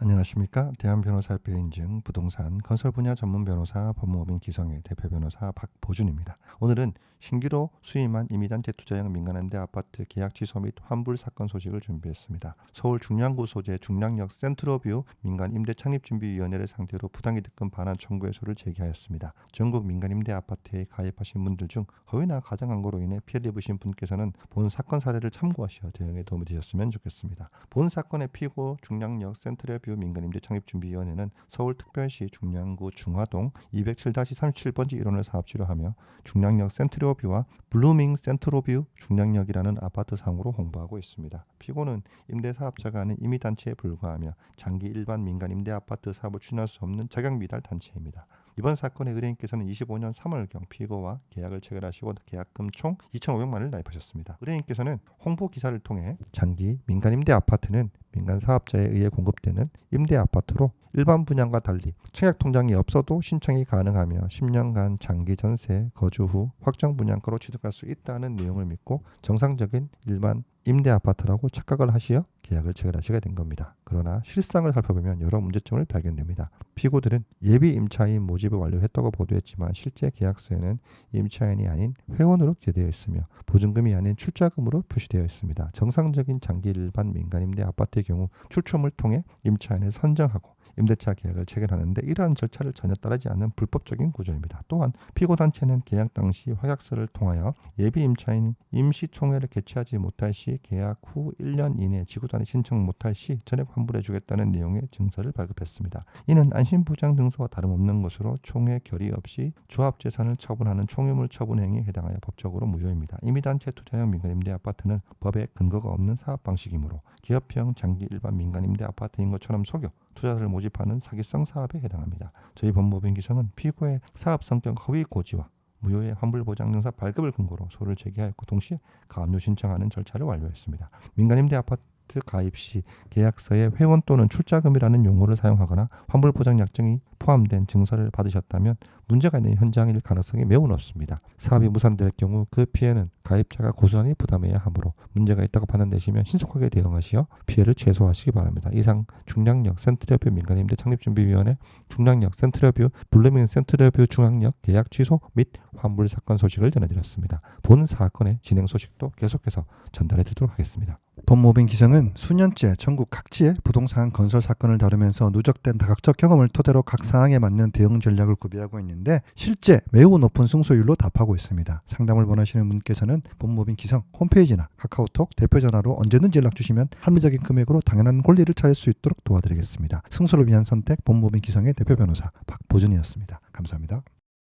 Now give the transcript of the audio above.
안녕하십니까. 대한변호사협회 인증 부동산 건설 분야 전문 변호사 법무법인 기성의 대표 변호사 박보준입니다. 오늘은 신규로 수임한 임의단체 투자형 민간임대 아파트 계약 취소 및 환불 사건 소식을 준비했습니다. 서울 중량구 소재 중량역 센트로뷰 민간임대 창립준비위원회를 상대로 부당이득금 반환 청구해소를 제기하였습니다. 전국 민간임대 아파트에 가입하신 분들 중 허위나 가정광고로 인해 피해를 입으신 분께서는 본 사건 사례를 참고하시어 대응에 도움이 되셨으면 좋겠습니다. 본 사건의 피고 중량역 센트로뷰 민간임대 창립준비위원회는 서울특별시 중량구 중화동 207-37번지 1원을 사업지로 하며 중량역 센트로뷰와 블루밍 센트로뷰 중량역이라는 아파트 상호로 홍보하고 있습니다. 피고는 임대사업자가 아닌 임의단체에 불과하며 장기 일반 민간임대 아파트 사업을 추진할 수 없는 자격미달 단체입니다. 이번 사건의 의뢰인께서는 25년 3월경 피고와 계약을 체결하시고 계약금 총 2,500만 원을 납입하셨습니다. 의뢰인께서는 홍보 기사를 통해 장기 민간임대 아파트는 민간 사업자에 의해 공급되는 임대 아파트로 일반 분양과 달리 청약 통장이 없어도 신청이 가능하며 10년간 장기 전세 거주 후 확정 분양가로 취득할 수 있다는 내용을 믿고 정상적인 일반 임대 아파트라고 착각을 하시어 계약을 체결하시게 된 겁니다. 그러나 실상을 살펴보면 여러 문제점을 발견됩니다. 피고들은 예비 임차인 모집을 완료했다고 보도했지만 실제 계약서에는 임차인이 아닌 회원으로 기재되어 있으며 보증금이 아닌 출자금으로 표시되어 있습니다. 정상적인 장기 일반 민간임대 아파트의 경우 출처를 통해 임차인을 선정하고 임대차 계약을 체결하는데 이러한 절차를 전혀 따르지 않는 불법적인 구조입니다. 또한 피고 단체는 계약 당시 확약서를 통하여 예비 임차인 임시총회를 개최하지 못할 시 계약 후 1년 이내 지구단위 신청 못할 시 전액 환불해 주겠다는 내용의 증서를 발급했습니다. 이는 안심보장 증서와 다름없는 것으로 총회 결의 없이 조합재산을 처분하는 총유물 처분 행위에 해당하여 법적으로 무효입니다. 임의단체 투자형 민간임대 아파트는 법에 근거가 없는 사업 방식이므로 기업형 장기 일반 민간임대 아파트인 것처럼 속여 투자자를 모집하는 사기성 사업에 해당합니다. 저희 법무법인 기성은 피고의 사업 성격 허위 고지와 무효의 환불보장증서 발급을 근거로 소를 제기하였고 동시에 가압류 신청하는 절차를 완료했습니다. 민간임대 아파트 가입 시 계약서에 회원 또는 출자금이라는 용어를 사용하거나 환불보장 약정이 포함된 증서를 받으셨다면 문제가 있는 현장일 가능성이 매우 높습니다. 사업이 무산될 경우 그 피해는 가입자가 고스란히 부담해야 하므로 문제가 있다고 판단되시면 신속하게 대응하시어 피해를 최소화하시기 바랍니다. 이상 중량역 센트러뷰 민간임대 창립준비위원회 중량역 센트러뷰 블루밍 센트러뷰 중앙역 계약 취소 및 환불 사건 소식을 전해드렸습니다. 본 사건의 진행 소식도 계속해서 전달해 드리도록 하겠습니다. 법무법인 기성은 수년째 전국 각지의 부동산 건설 사건을 다루면서 누적된 다각적 경험을 토대로 각 사항에 맞는 대응 전략을 구비하고 있는데 실제 매우 높은 승소율로 답하고 있습니다. 상담을 원하시는 분께서는 법무법인 기성 홈페이지나 카카오톡 대표 전화로 언제든지 연락 주시면 합리적인 금액으로 당연한 권리를 찾을 수 있도록 도와드리겠습니다. 승소를 위한 선택 법무법인 기성의 대표 변호사 박보준이었습니다. 감사합니다.